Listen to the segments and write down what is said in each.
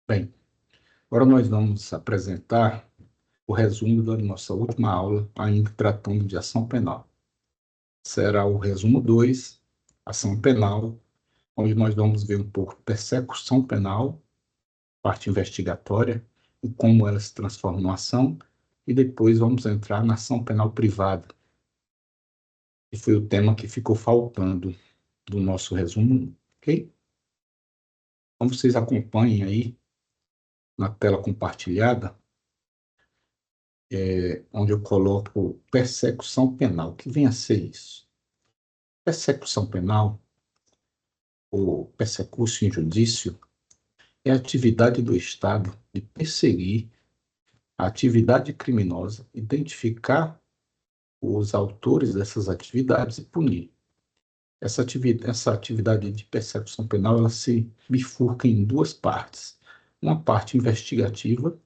Bem, agora nós vamos apresentar o resumo da nossa última aula, ainda tratando de ação penal. Será o resumo 2, ação penal, onde nós vamos ver um pouco de persecução penal, parte investigatória, e como ela se transforma em ação, e depois vamos entrar na ação penal privada, que foi o tema que ficou faltando do nosso resumo, ok? Então vocês acompanhem aí na tela compartilhada, onde eu coloco persecução penal. O que vem a ser isso? Persecução penal, ou persecutio in judicio, é a atividade do Estado de perseguir a atividade criminosa, identificar os autores dessas atividades e punir. Essa atividade de persecução penal, ela se bifurca em duas partes. Uma parte investigativa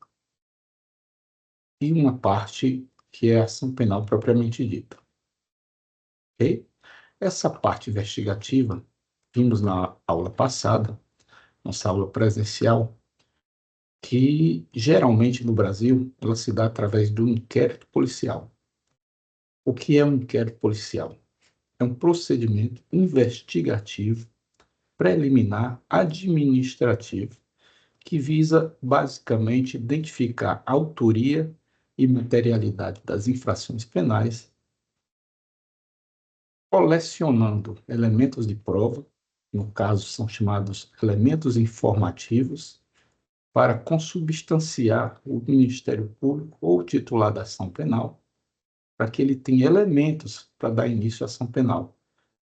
e uma parte que é a ação penal propriamente dita. Ok? Essa parte investigativa, vimos na aula passada, nossa aula presencial, que geralmente no Brasil ela se dá através do inquérito policial. O que é um inquérito policial? É um procedimento investigativo, preliminar, administrativo, que visa basicamente identificar a autoria e materialidade das infrações penais, colecionando elementos de prova, no caso são chamados elementos informativos, para consubstanciar o Ministério Público ou o titular da ação penal, para que ele tenha elementos para dar início à ação penal.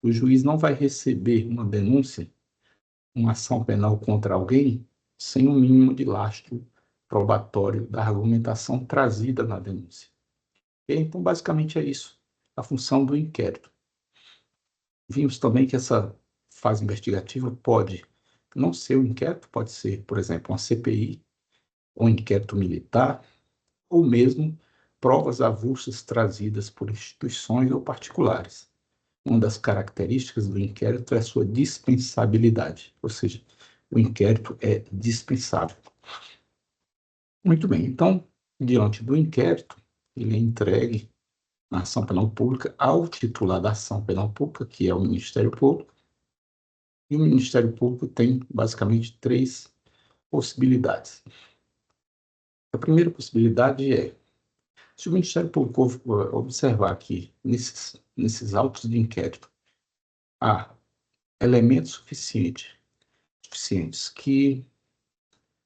O juiz não vai receber uma denúncia, uma ação penal contra alguém, sem o mínimo de lastro probatório da argumentação trazida na denúncia. Então, basicamente é isso, a função do inquérito. Vimos também que essa fase investigativa pode não ser um inquérito, pode ser, por exemplo, uma CPI, um inquérito militar, ou mesmo provas avulsas trazidas por instituições ou particulares. Uma das características do inquérito é a sua dispensabilidade, ou seja, o inquérito é dispensável. Muito bem, então, diante do inquérito, ele é entregue na ação penal pública ao titular da ação penal pública, que é o Ministério Público, e o Ministério Público tem basicamente três possibilidades. A primeira possibilidade é, se o Ministério Público observar que nesses autos de inquérito há elementos suficientes que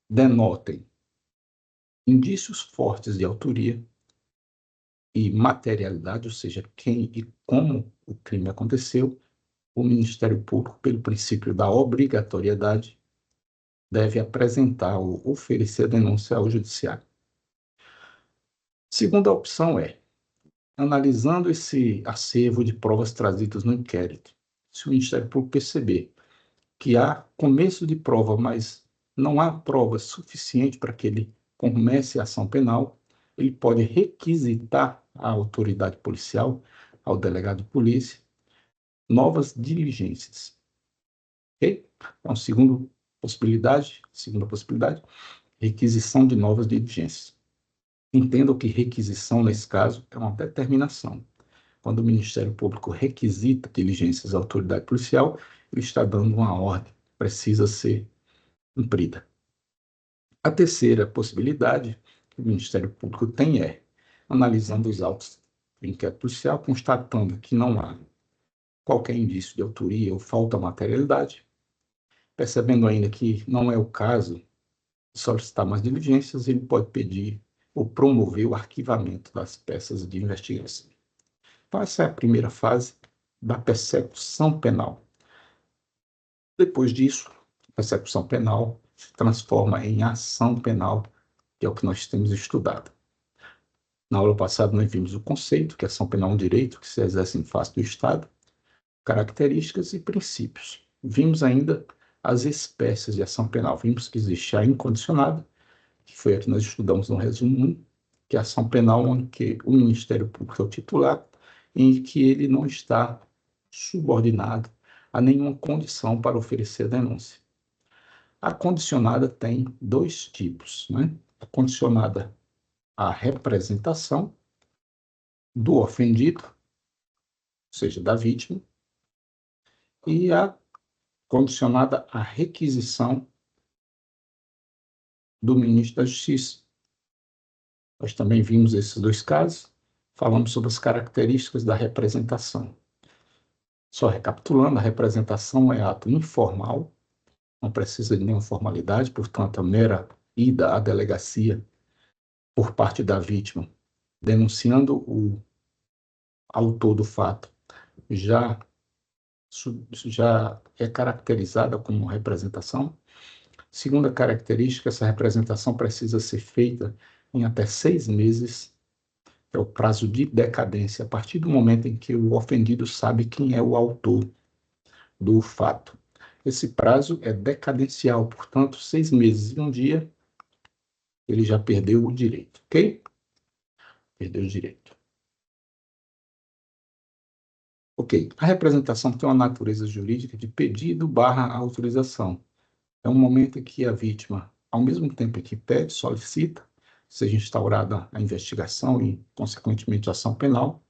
denotem indícios fortes de autoria e materialidade, ou seja, quem e como o crime aconteceu, o Ministério Público, pelo princípio da obrigatoriedade, deve apresentar ou oferecer a denúncia ao Judiciário. Segunda opção é, analisando esse acervo de provas trazidas no inquérito, se o Ministério Público perceber que há começo de prova, mas não há prova suficiente para que ele comece a ação penal, ele pode requisitar à autoridade policial, ao delegado de polícia, novas diligências. Ok? Então, segunda possibilidade, requisição de novas diligências. Entendo que requisição, nesse caso, é uma determinação. Quando o Ministério Público requisita diligências à autoridade policial, ele está dando uma ordem, precisa ser cumprida. A terceira possibilidade que o Ministério Público tem é, analisando os autos do inquérito policial, constatando que não há qualquer indício de autoria ou falta de materialidade, percebendo ainda que não é o caso de solicitar mais diligências, ele pode pedir ou promover o arquivamento das peças de investigação. Então, essa é a primeira fase da persecução penal. Depois disso, a persecução penal se transforma em ação penal, que é o que nós temos estudado. Na aula passada, nós vimos o conceito, que a ação penal é um direito que se exerce em face do Estado, características e princípios. Vimos ainda as espécies de ação penal. Vimos que existe a incondicionada, que foi a que nós estudamos no resumo 1, que é a ação penal onde o Ministério Público é o titular, em que ele não está subordinado a nenhuma condição para oferecer a denúncia. A condicionada tem dois tipos, né? A condicionada à representação do ofendido, ou seja, da vítima, e a condicionada à requisição do ministro da Justiça. Nós também vimos esses dois casos, falamos sobre as características da representação. Só recapitulando, a representação é ato informal, não precisa de nenhuma formalidade, portanto, a mera ida à delegacia por parte da vítima, denunciando o autor do fato, já é caracterizada como representação. Segunda característica, essa representação precisa ser feita em até 6 meses, que é o prazo de decadência, a partir do momento em que o ofendido sabe quem é o autor do fato. Esse prazo é decadencial, portanto, 6 meses e um dia, ele já perdeu o direito, ok? Perdeu o direito. Ok, a representação tem uma natureza jurídica de pedido/autorização. É um momento em que a vítima, ao mesmo tempo que pede, solicita, seja instaurada a investigação e, consequentemente, a ação penal,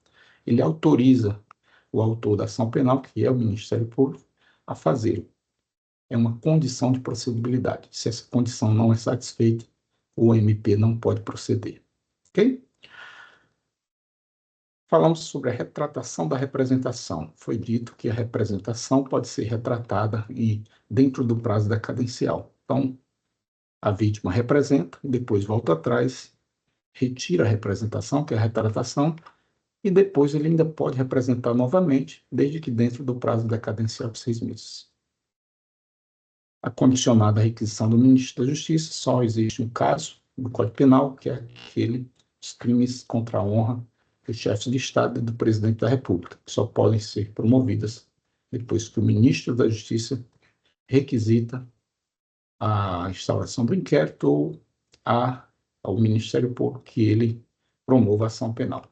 ele autoriza o autor da ação penal, que é o Ministério Público, a fazê-lo. É uma condição de procedibilidade. Se essa condição não é satisfeita, o MP não pode proceder. Ok? Falamos sobre a retratação da representação. Foi dito que a representação pode ser retratada dentro do prazo decadencial. Então, a vítima representa, depois volta atrás, retira a representação, que é a retratação, e depois ele ainda pode representar novamente, desde que dentro do prazo decadencial de 6 meses. A condicionada à requisição do Ministro da Justiça, só existe um caso no Código Penal, que é aquele dos crimes contra a honra dos chefes de Estado e do Presidente da República, que só podem ser promovidas depois que o Ministro da Justiça requisita a instauração do inquérito ou ao Ministério Público que ele promova a ação penal.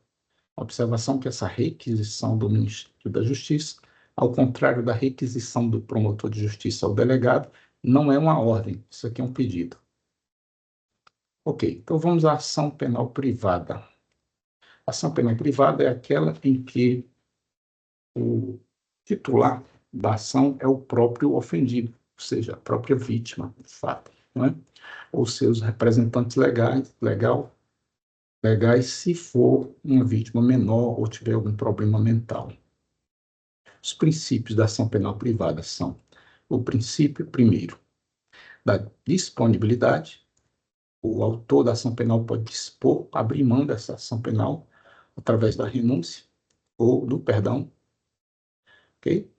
Observação que essa requisição do Ministro da Justiça, ao contrário da requisição do promotor de justiça ao delegado, não é uma ordem, isso aqui é um pedido. Ok, então vamos à ação penal privada. A ação penal privada é aquela em que o titular da ação é o próprio ofendido, ou seja, a própria vítima, de fato, não é? Ou seus representantes legais, se for uma vítima menor ou tiver algum problema mental. Os princípios da ação penal privada são o princípio, primeiro, da disponibilidade. O autor da ação penal pode dispor, abrir mão dessa ação penal através da renúncia ou do perdão. Ok?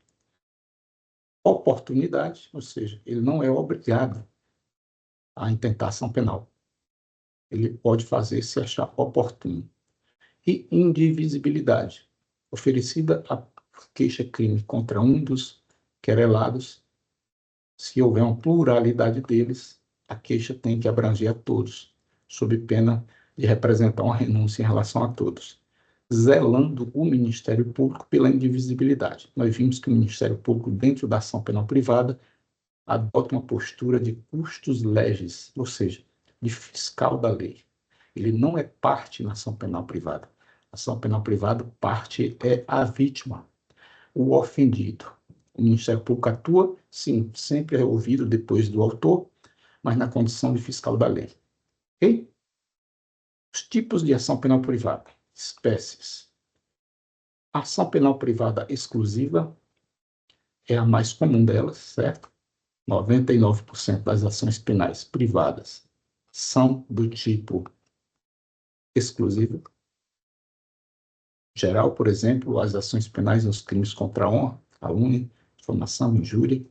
Oportunidade, ou seja, ele não é obrigado a intentar ação penal. Ele pode fazer se achar oportuno. E indivisibilidade, oferecida a queixa-crime contra um dos querelados, se houver uma pluralidade deles, a queixa tem que abranger a todos, sob pena de representar uma renúncia em relação a todos, zelando o Ministério Público pela indivisibilidade. Nós vimos que o Ministério Público, dentro da ação penal privada, adota uma postura de custos legis, ou seja, de fiscal da lei. Ele não é parte na ação penal privada. A ação penal privada, parte é a vítima, o ofendido. O Ministério Público atua, sim, sempre é ouvido depois do autor, mas na condição de fiscal da lei. Ok? Os tipos de ação penal privada. Espécies. A ação penal privada exclusiva é a mais comum delas, certo? 99% das ações penais privadas são do tipo exclusivo. Geral, por exemplo, as ações penais nos crimes contra a honra, calúnia, difamação, injúria.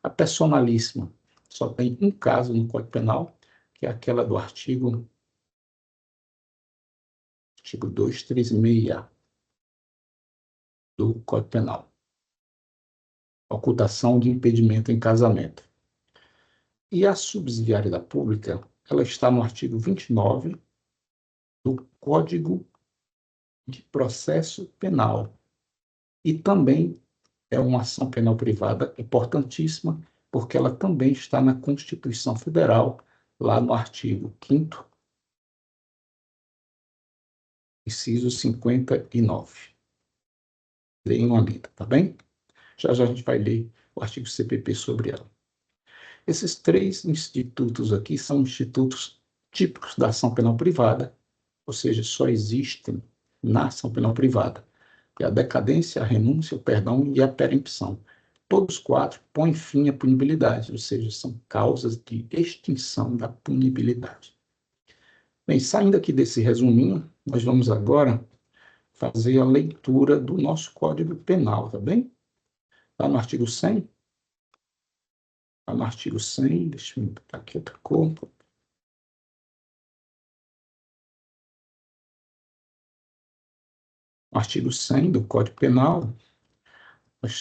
A personalíssima só tem um caso no Código Penal, que é aquela do artigo 236 do Código Penal. Ocultação de impedimento em casamento. E a subsidiária da pública, ela está no artigo 29 do Código de Processo Penal. E também é uma ação penal privada importantíssima, porque ela também está na Constituição Federal, lá no artigo 5º, inciso 59. Deem uma lida, tá bem? Já já a gente vai ler o artigo CPP sobre ela. Esses 3 institutos aqui são institutos típicos da ação penal privada, ou seja, só existem na ação penal privada. É a decadência, a renúncia, o perdão e a perempção. Todos 4 põem fim à punibilidade, ou seja, são causas de extinção da punibilidade. Bem, saindo aqui desse resuminho, nós vamos agora fazer a leitura do nosso Código Penal, tá bem? Está no artigo 100. Está no artigo 100, deixa eu botar aqui outra cor. Artigo 100 do Código Penal,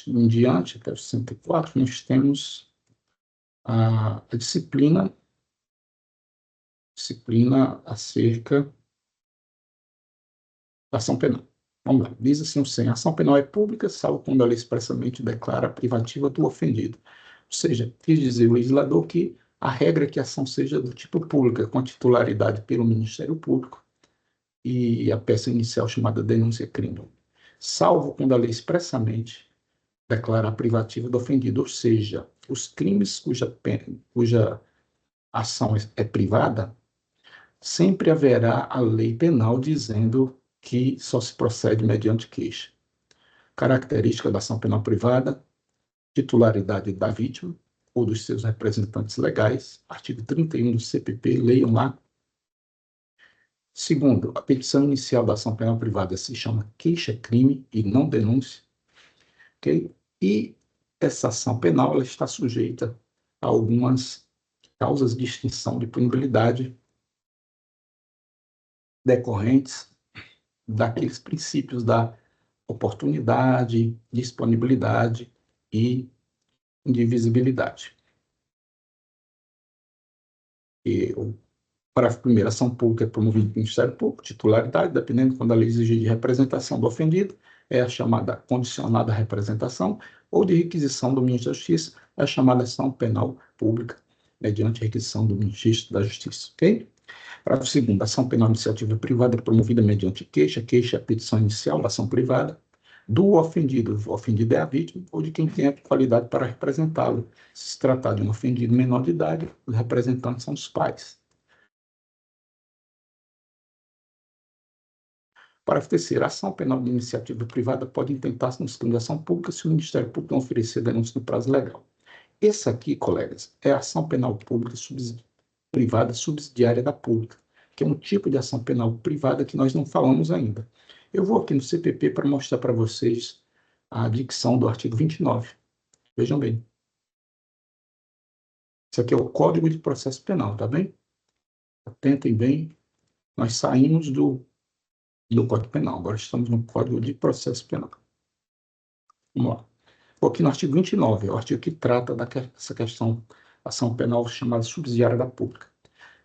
em diante, até o 64, nós temos a disciplina acerca da ação penal. Vamos lá, diz assim o 100, a ação penal é pública, salvo quando a lei expressamente declara a privativa do ofendido. Ou seja, quis dizer o legislador que a regra é que a ação seja do tipo pública, com a titularidade pelo Ministério Público e a peça inicial chamada denúncia-crime, salvo quando a lei expressamente declara a privativa do ofendido, ou seja, os crimes cuja ação é privada, sempre haverá a lei penal dizendo que só se procede mediante queixa. Característica da ação penal privada, titularidade da vítima ou dos seus representantes legais, artigo 31 do CPP, leiam lá. Segundo, a petição inicial da ação penal privada se chama queixa-crime e não denúncia, ok? E essa ação penal ela está sujeita a algumas causas de extinção de punibilidade decorrentes daqueles princípios da oportunidade, disponibilidade e indivisibilidade. E o parágrafo 1º, ação pública é promovida pelo Ministério Público, titularidade, dependendo quando a lei exige de representação do ofendido, é a chamada condicionada representação, ou de requisição do Ministro da Justiça, é a chamada ação penal pública, mediante requisição do Ministro da Justiça, ok? Parágrafo 2º, ação penal iniciativa privada é promovida mediante queixa é a petição inicial da ação privada do ofendido. O ofendido é a vítima ou de quem tem a qualidade para representá-lo. Se tratar de um ofendido menor de idade, os representantes são os pais. Parágrafo 3º, a ação penal de iniciativa privada pode intentar-se nos crimes de ação pública se o Ministério Público não oferecer denúncia no prazo legal. Esse aqui, colegas, é a ação penal pública privada subsidiária da pública, que é um tipo de ação penal privada que nós não falamos ainda. Eu vou aqui no CPP para mostrar para vocês a dicção do artigo 29. Vejam bem. Isso aqui é o Código de Processo Penal, tá bem? Atentem bem. Nós saímos do Código Penal, agora estamos no Código de Processo Penal. Vamos lá. Vou aqui no artigo 29, é o artigo que trata dessa questão, ação penal chamada subsidiária da pública.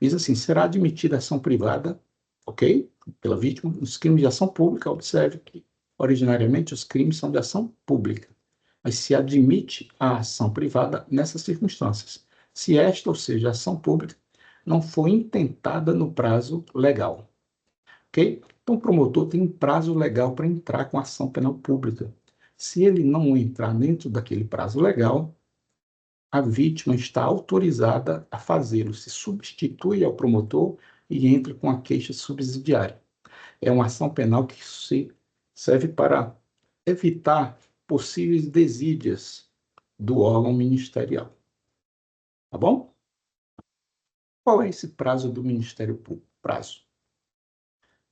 Diz assim, será admitida ação privada, ok, pela vítima, nos crimes de ação pública. Observe que, originariamente, os crimes são de ação pública, mas se admite a ação privada nessas circunstâncias, se esta, ou seja, a ação pública, não foi intentada no prazo legal, ok? Então, o promotor tem um prazo legal para entrar com a ação penal pública. Se ele não entrar dentro daquele prazo legal, a vítima está autorizada a fazê-lo, se substitui ao promotor e entra com a queixa subsidiária. É uma ação penal que serve para evitar possíveis desídias do órgão ministerial. Tá bom? Qual é esse prazo do Ministério Público?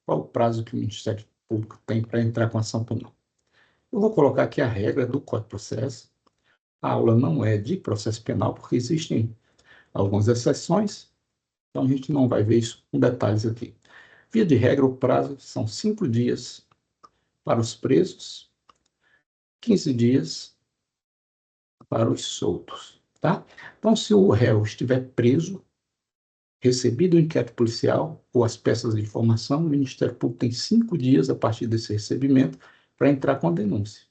Qual o prazo que o Ministério Público tem para entrar com a ação penal? Eu vou colocar aqui a regra do Código de Processo. A aula não é de processo penal, porque existem algumas exceções, então a gente não vai ver isso com detalhes aqui. Via de regra, o prazo são 5 dias para os presos, 15 dias para os soltos, tá? Então, se o réu estiver preso, recebido o inquérito policial ou as peças de informação, o Ministério Público tem 5 dias a partir desse recebimento para entrar com a denúncia.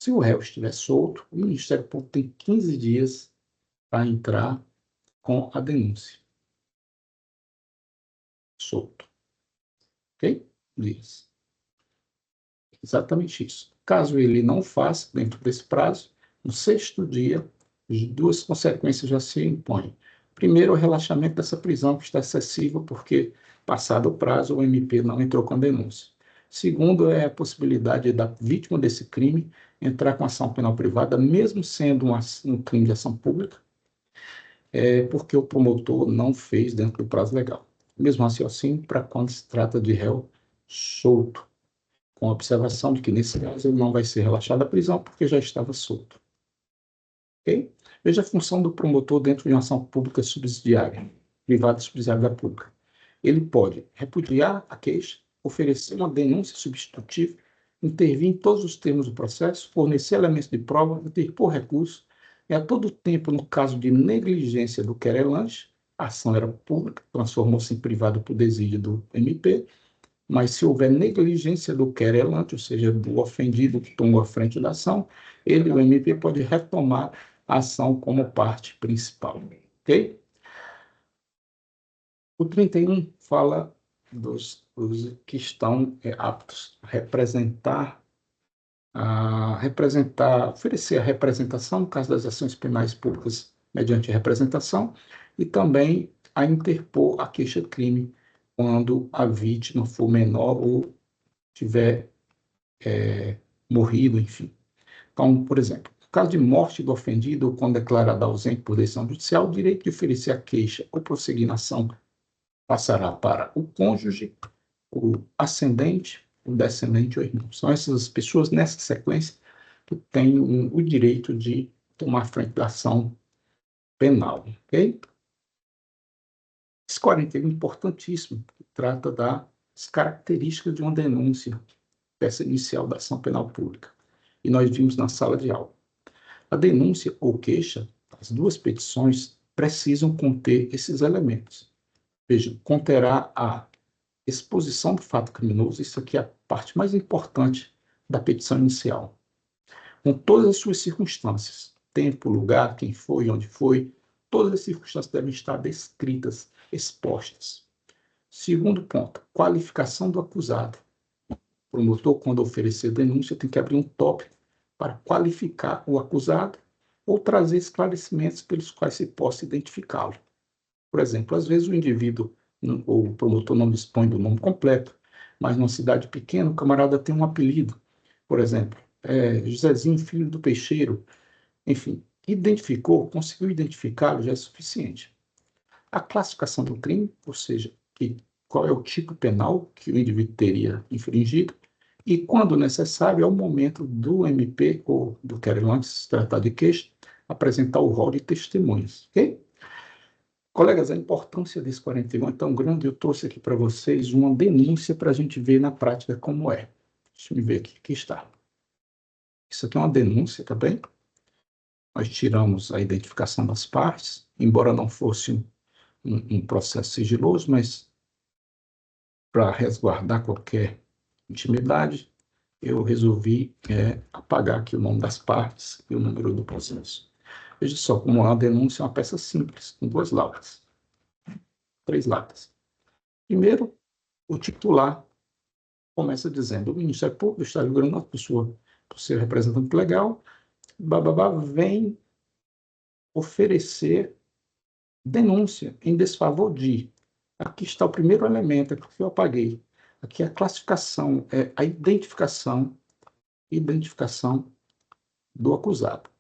Se o réu estiver solto, o Ministério Público tem 15 dias para entrar com a denúncia. Solto. Ok? Dias. Exatamente isso. Caso ele não faça, dentro desse prazo, no 6º dia, duas consequências já se impõem. Primeiro, o relaxamento dessa prisão, que está excessiva, porque, passado o prazo, o MP não entrou com denúncia. Segundo, é a possibilidade da vítima desse crime entrar com ação penal privada, mesmo sendo um crime de ação pública, porque o promotor não fez dentro do prazo legal. Mesmo assim, para quando se trata de réu solto, com a observação de que, nesse caso, ele não vai ser relaxado da prisão porque já estava solto. Ok? Veja a função do promotor dentro de uma ação pública subsidiária, privada subsidiária da pública. Ele pode repudiar a queixa, oferecer uma denúncia substitutiva, intervir em todos os termos do processo, fornecer elementos de prova, interpor recurso, e a todo tempo, no caso de negligência do querelante, a ação era pública, transformou-se em privada por desígnio do MP, mas se houver negligência do querelante, ou seja, do ofendido que tomou a frente da ação, ele, o MP, pode retomar a ação como parte principal. Ok? O 31 fala dos que estão aptos a oferecer a representação, no caso das ações penais públicas, mediante representação, e também a interpor a queixa-crime quando a vítima for menor ou tiver morrido, enfim. Então, por exemplo, no caso de morte do ofendido ou quando declarado ausente por decisão judicial, o direito de oferecer a queixa ou prosseguir na ação passará para o cônjuge, o ascendente, o descendente ou irmão. São essas pessoas, nessa sequência, que têm o direito de tomar frente da ação penal. Ok? Esse 41 é importantíssimo, que trata das características de uma denúncia, peça inicial da ação penal pública. E nós vimos na sala de aula. A denúncia ou queixa, as duas petições, precisam conter esses elementos. Veja, conterá a exposição do fato criminoso, isso aqui é a parte mais importante da petição inicial, com todas as suas circunstâncias, tempo, lugar, quem foi, onde foi, todas as circunstâncias devem estar descritas, expostas. Segundo ponto, qualificação do acusado. O promotor, quando oferecer denúncia, tem que abrir um tópico para qualificar o acusado ou trazer esclarecimentos pelos quais se possa identificá-lo. Por exemplo, às vezes o indivíduo, ou o promotor não dispõe do nome completo, mas numa cidade pequena o camarada tem um apelido. Por exemplo, Josézinho, filho do peixeiro. Enfim, conseguiu identificá-lo, já é suficiente. A classificação do crime, ou seja, qual é o tipo penal que o indivíduo teria infringido, e, quando necessário, é o momento do MP ou do querelante, se tratar de queixa, apresentar o rol de testemunhas. Ok? Colegas, a importância desse 41 é tão grande, eu trouxe aqui para vocês uma denúncia para a gente ver na prática como é. Deixa eu ver aqui, aqui está. Isso aqui é uma denúncia, tá bem? Nós tiramos a identificação das partes, embora não fosse um processo sigiloso, mas para resguardar qualquer intimidade, eu resolvi apagar aqui o nome das partes e o número do processo. Veja só, como uma denúncia é uma peça simples, com 2 laudas, 3 laudas. Primeiro, o titular começa dizendo: o Ministério Público do Estado do Rio Grande do Norte, por ser representante legal, vem oferecer denúncia em desfavor de. Aqui está o primeiro elemento, é porque eu apaguei. Aqui é a classificação, é a identificação do acusado.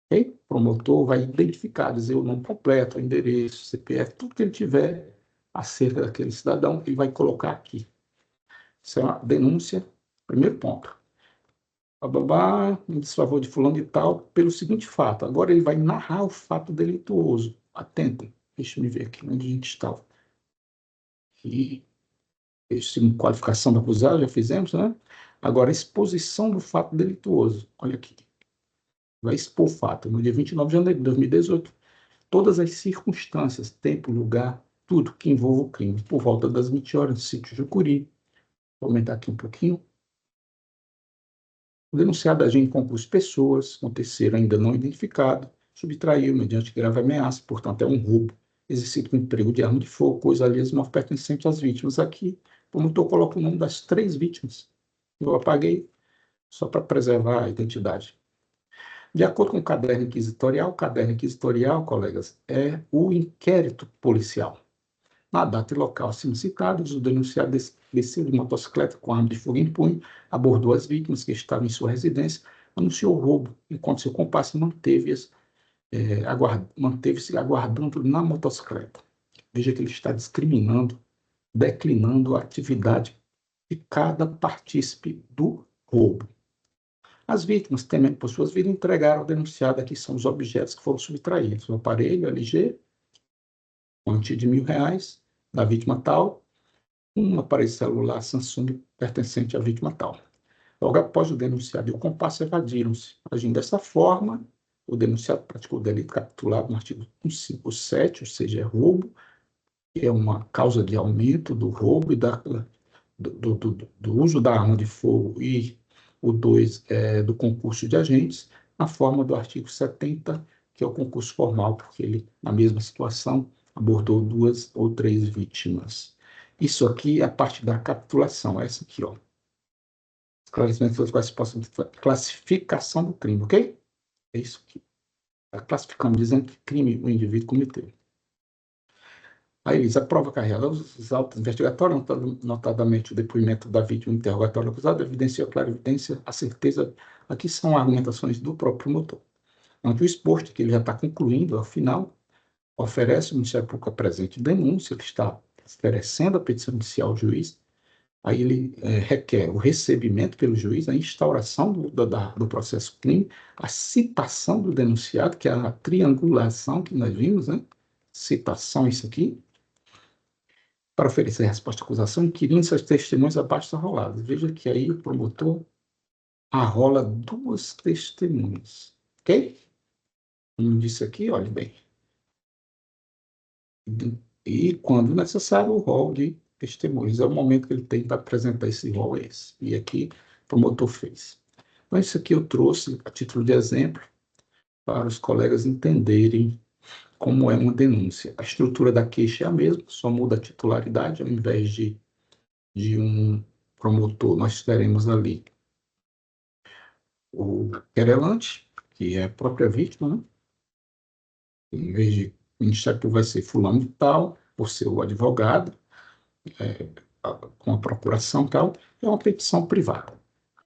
Okay? O promotor vai identificar, dizer o nome completo, o endereço, CPF, tudo que ele tiver acerca daquele cidadão, ele vai colocar aqui. Isso é uma denúncia, primeiro ponto. Em desfavor de fulano de tal, pelo seguinte fato. Agora ele vai narrar o fato delituoso. Atentem, deixa eu ver aqui onde a gente estava. E qualificação do acusado, já fizemos, né? Agora, exposição do fato delituoso. Olha aqui. Vai expor o fato. No dia 29 de janeiro de 2018, todas as circunstâncias, tempo, lugar, tudo que envolva o crime, por volta das 20 horas, no sítio Jucuri. Vou aumentar aqui um pouquinho. O denunciado agiu em concurso de pessoas, com terceiro ainda não identificado, subtraiu mediante grave ameaça, portanto é um roubo, exercido com emprego de arma de fogo, coisa aliás não pertencente às vítimas. Aqui, o promotor coloca o nome das 3 vítimas. Eu apaguei só para preservar a identidade. De acordo com o caderno inquisitorial, colegas, é o inquérito policial. Na data e local acima citados, o denunciado desceu de motocicleta com arma de fogo em punho, abordou as vítimas que estavam em sua residência, anunciou o roubo, enquanto seu comparsa manteve-se aguardando na motocicleta. Veja que ele está discriminando, declinando a atividade de cada partícipe do roubo. As vítimas, temendo por suas vidas, entregaram ao denunciado aqui são os objetos que foram subtraídos. O aparelho LG, quantia de R$ 1.000, da vítima tal, um aparelho celular Samsung pertencente à vítima tal. Logo após o denunciado e o comparsa evadiram-se. Agindo dessa forma, o denunciado praticou o delito capitulado no artigo 157, ou seja, é roubo, que é uma causa de aumento do roubo e do uso da arma de fogo, e o 2 é do concurso de agentes, na forma do artigo 70, que é o concurso formal, porque ele, na mesma situação, abordou 2 ou 3 vítimas. Isso aqui é a parte da capitulação, essa aqui, ó. Esclarecimento das quais possam classificação do crime, ok? É isso aqui. Está classificando, dizendo que crime o indivíduo cometeu. Aí diz, a prova carregada, os autos investigatórios, notadamente o depoimento da vítima, o interrogatório do acusado, evidencia, a clara evidência, a certeza, aqui são argumentações do próprio promotor. Ante o exposto, que ele já está concluindo, afinal, oferece o Ministério Público apresente denúncia, ele está oferecendo a petição inicial ao juiz, aí ele requer o recebimento pelo juiz, a instauração do processo crime, a citação do denunciado, que é a triangulação que nós vimos, né? Citação, isso aqui, para oferecer resposta à acusação, inquirindo seus testemunhos abaixo arroladas. Veja que aí o promotor arrola 2 testemunhas, ok? Como disse aqui, olhe bem. E, quando necessário, o rol de testemunhas. É o momento que ele tem para apresentar esse rol, é esse. E aqui o promotor fez. Então, isso aqui eu trouxe a título de exemplo para os colegas entenderem como é uma denúncia. A estrutura da queixa é a mesma, só muda a titularidade. Ao invés de um promotor, nós teremos ali o querelante, que é a própria vítima, né? Em vez de o Ministério Público vai ser fulano de tal, por ser o advogado, com a procuração e tal, é uma petição privada.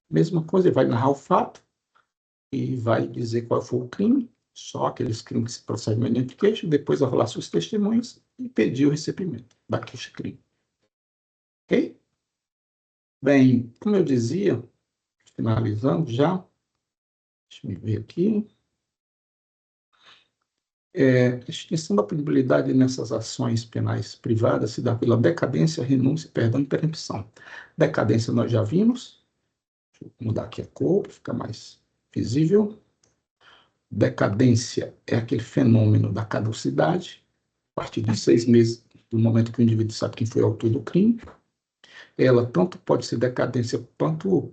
Mesma coisa, ele vai narrar o fato e vai dizer qual foi o crime, só aqueles crimes que se procedem mediante queixa, depois vai rolar suas testemunhas e pedir o recebimento da queixa-crime. Ok? Bem, como eu dizia, finalizando já, deixa eu ver aqui. A extinção da punibilidade nessas ações penais privadas se dá pela decadência, renúncia, perdão e perempção. Decadência nós já vimos. Deixa eu mudar aqui a cor para ficar mais visível. Decadência é aquele fenômeno da caducidade, a partir de 6 meses do momento que o indivíduo sabe quem foi o autor do crime. Ela tanto pode ser decadência quanto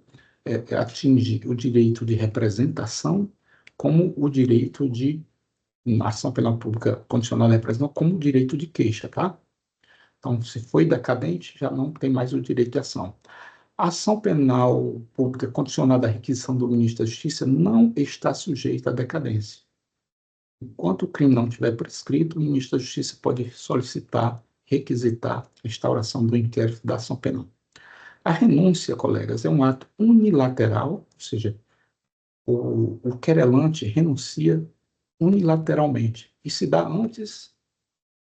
atinge o direito de representação, como o direito de ação penal pública condicionada à representação, como o direito de queixa, tá? Então, se foi decadente, já não tem mais o direito de ação. A ação penal pública condicionada à requisição do ministro da Justiça não está sujeita à decadência. Enquanto o crime não estiver prescrito, o ministro da Justiça pode solicitar, requisitar a instauração do inquérito da ação penal. A renúncia, colegas, é um ato unilateral, ou seja, o querelante renuncia unilateralmente e se dá antes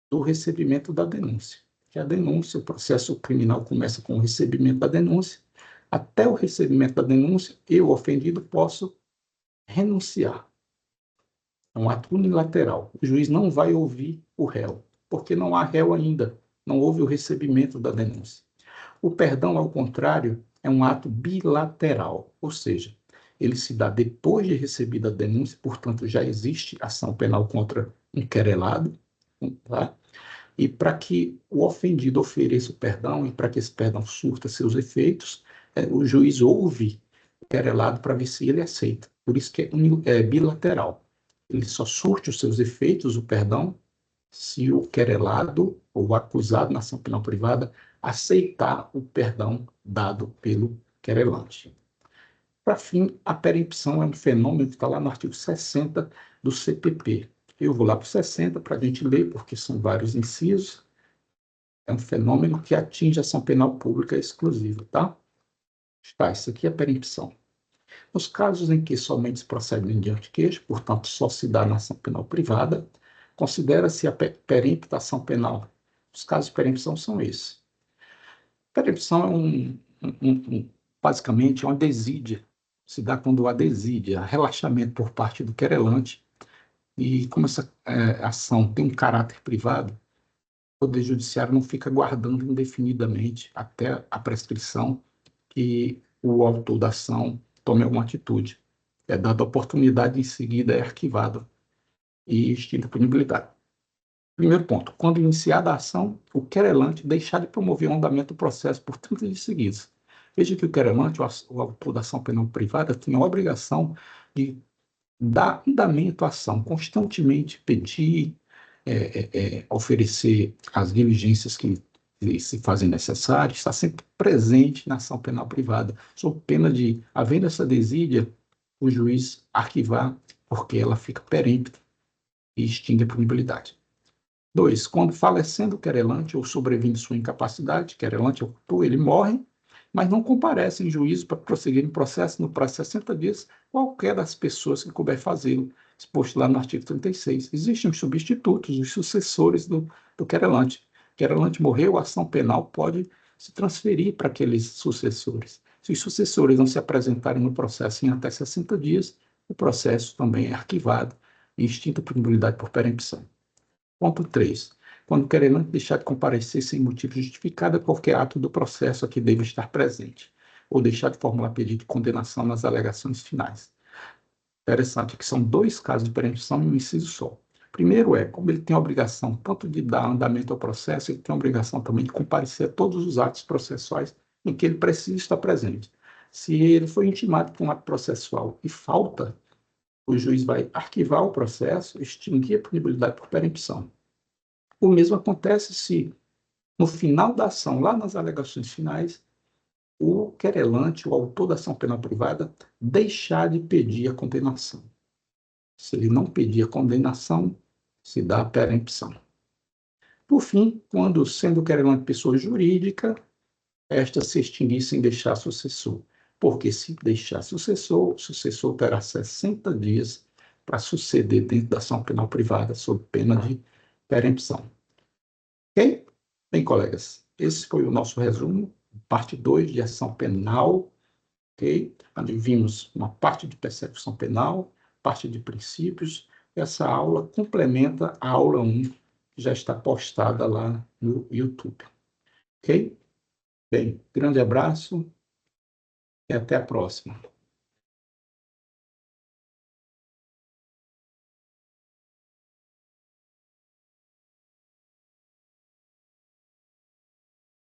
do recebimento da denúncia. Que a denúncia, o processo criminal começa com o recebimento da denúncia. Até o recebimento da denúncia, eu, ofendido, posso renunciar. É um ato unilateral. O juiz não vai ouvir o réu, porque não há réu ainda, não houve o recebimento da denúncia. O perdão, ao contrário, é um ato bilateral, ou seja, ele se dá depois de recebida a denúncia, portanto, já existe ação penal contra um querelado, tá? E para que o ofendido ofereça o perdão e para que esse perdão surta seus efeitos, o juiz ouve querelado para ver se ele aceita. Por isso que é bilateral. Ele só surte os seus efeitos, o perdão, se o querelado ou o acusado na ação penal privada aceitar o perdão dado pelo querelante. Para fim, a perempção é um fenômeno que está lá no artigo 60 do CPP. Eu vou lá para o 60 para a gente ler, porque são vários incisos. É um fenômeno que atinge a ação penal pública exclusiva, tá? Tá, isso aqui é perempção. Nos casos em que somente se procede mediante queixa, portanto, só se dá na ação penal privada, considera-se a perempta ação penal. Os casos de perempção são esses. Perempção é basicamente uma desídia. Se dá quando há desídia, relaxamento por parte do querelante. E como essa ação tem um caráter privado, o Poder Judiciário não fica guardando indefinidamente até a prescrição que o autor da ação tome alguma atitude. É dada a oportunidade, em seguida é arquivado e extinta a punibilidade. Primeiro ponto, quando iniciada a ação, o querelante deixar de promover o andamento do processo por 30 dias seguidos. Veja que o querelante, o autor da ação penal privada, tem a obrigação de dar andamento à ação, constantemente pedir, oferecer as diligências que se fazem necessárias, está sempre presente na ação penal privada, sob pena de, havendo essa desídia, o juiz arquivar, porque ela fica perempta e extingue a punibilidade. 2. Quando falecendo o querelante ou sobrevindo sua incapacidade, querelante ou autor, ele morre, mas não comparece em juízo para prosseguir no processo no prazo de 60 dias qualquer das pessoas que couber fazê-lo, exposto lá no artigo 36. Existem os substitutos, os sucessores do querelante. O querelante morreu, a ação penal pode se transferir para aqueles sucessores. Se os sucessores não se apresentarem no processo em até 60 dias, o processo também é arquivado e extinta a punibilidade por perempção. Ponto 3. Quando o querelante deixar de comparecer sem motivo justificado, qualquer ato do processo a que deva estar presente, ou deixar de formular pedido de condenação nas alegações finais. Interessante que são 2 casos de perempção em um inciso só. Primeiro como ele tem a obrigação tanto de dar andamento ao processo, ele tem a obrigação também de comparecer a todos os atos processuais em que ele precisa estar presente. Se ele foi intimado por um ato processual e falta, o juiz vai arquivar o processo, extinguir a punibilidade por perempção. O mesmo acontece se, no final da ação, lá nas alegações finais, o querelante, o autor da ação penal privada, deixar de pedir a condenação. Se ele não pedir a condenação, se dá a perempção. Por fim, quando, sendo o querelante pessoa jurídica, esta se extinguir sem deixar sucessor. Porque se deixar sucessor, o sucessor terá 60 dias para suceder dentro da ação penal privada, sob pena de perempção. Ok? Bem, colegas, esse foi o nosso resumo, parte 2 de ação penal, ok? Onde vimos uma parte de persecução penal, parte de princípios. Essa aula complementa a aula 1, que já está postada lá no YouTube. Ok? Bem, grande abraço e até a próxima.